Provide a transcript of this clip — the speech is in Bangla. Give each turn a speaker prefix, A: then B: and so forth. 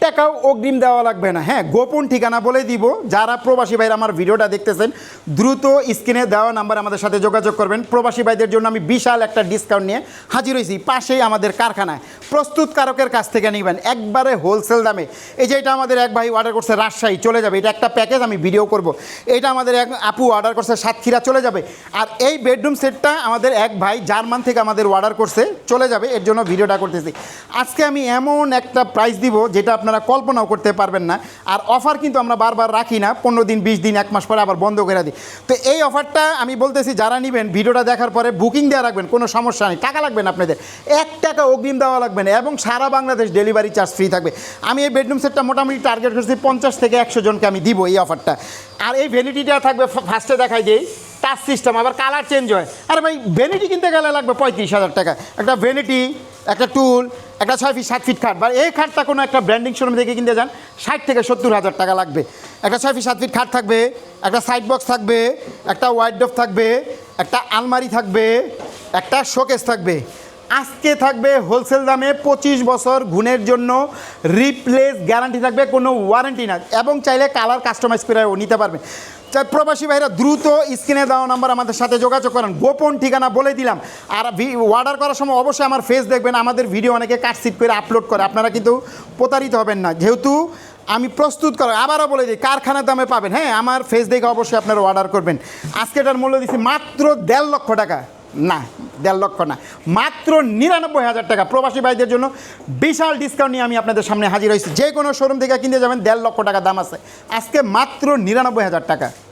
A: টাকাও অগ্রিম দেওয়া লাগবে না। হ্যাঁ, গোপন ঠিকানা বলে দিব। যারা প্রবাসী ভাইরা আমার ভিডিওটা দেখতেছেন দ্রুত স্ক্রিনে দেওয়া নাম্বার আমাদের সাথে যোগাযোগ করবেন। প্রবাসী ভাইদের জন্য আমি বিশাল একটা ডিসকাউন্ট নিয়ে হাজির হয়েছি। পাশেই আমাদের কারখানায় প্রস্তুতকারকের কাছ থেকে নেবেন একবারে হোলসেল দামে। এই যে এটা আমাদের এক ভাই অর্ডার করছে রাজশাহী, চলে যাবে। এটা একটা প্যাকেজ, আমি ভিডিও করব। এটা আমাদের এক আপু অর্ডার করছে সাতক্ষীরা, চলে যাবে। আর এই বেডরুম সেটটা আমাদের এক ভাই জার্মান থেকে আমাদের অর্ডার করছে, চলে যাবে। এর জন্য ভিডিওটা করতেছি। আজকে আমি এমন একটা প্রাইস দিব যেটা আপনারা কল্পনাও করতে পারবেন না। আর অফার কিন্তু আমরা বারবার রাখি না, 15 দিন 20 দিন 1 মাস পরে আবার বন্ধ করে দিই। তো এই অফারটা আমি বলতেছি, যারা নেবেন ভিডিওটা দেখার পরে বুকিং দেওয়া রাখবেন, কোনো সমস্যা নেই। টাকা লাগবে না আপনাদের, 1 টাকা অগ্রিম দেওয়া লাগবে না, এবং সারা বাংলাদেশ ডেলিভারি চার্জ ফ্রি থাকবে। আমি এই বেডরুম সেটটা মোটামুটি টার্গেট করছি 50 থেকে 100 জনকে আমি দিব এই অফারটা। আর এই ভ্যানিটিটা থাকবে, ফার্স্টে দেখাই দিই, টাচ সিস্টেম, আবার কালার চেঞ্জ হয়। আরে ভাই, ভ্যানিটি কিনতে গেলে লাগবে 35,000 টাকা। একটা ভ্যানিটি, একটা টুল, একটা 6 ফিট 7 ফিট খাট, বা এই খাটটা কোনো একটা ব্র্যান্ডিং শোরুম থেকে কিনতে যান 60 থেকে 70,000 টাকা লাগবে। একটা 6 ফিট 7 ফিট খাট থাকবে, একটা সাইড বক্স থাকবে, একটা ওয়াইড্রোব থাকবে, একটা আলমারি থাকবে, একটা শোকেস থাকবে। আজকে থাকবে হোলসেল দামে 25 বছর গুণের জন্য রিপ্লেস গ্যারান্টি থাকবে, কোনো ওয়ারেন্টি না। এবং চাইলে কালার কাস্টমাইজ করে নিতে পারবে। চাই প্রবাসী ভাইরা দ্রুত স্ক্রিনে দেওয়া নাম্বার আমাদের সাথে যোগাযোগ করেন। গোপন ঠিকানা বলে দিলাম। আর অর্ডার করার সময় অবশ্যই আমার ফেস দেখবেন। আমাদের ভিডিও অনেকে কাটসিট করে আপলোড করে, আপনারা কিন্তু প্রতারিত হবেন না। যেহেতু আমি প্রস্তুত করা, আবারও বলে দিই, কারখানার দামে পাবেন। হ্যাঁ, আমার ফেস দেখে অবশ্যই আপনারা অর্ডার করবেন। আজকে এটার মূল্য দিচ্ছি মাত্র 1.5 লক্ষ টাকা। না, 1.5 লক্ষ না, মাত্র 99,000 টাকা। প্রবাসী ভাইদের জন্য বিশাল ডিসকাউন্ট নিয়ে আমি আপনাদের সামনে হাজির হয়েছি। যে কোনো শোরুম থেকে কিনতে যাবেন 1.5 লক্ষ টাকা দাম আছে, আজকে মাত্র 99,000 টাকা।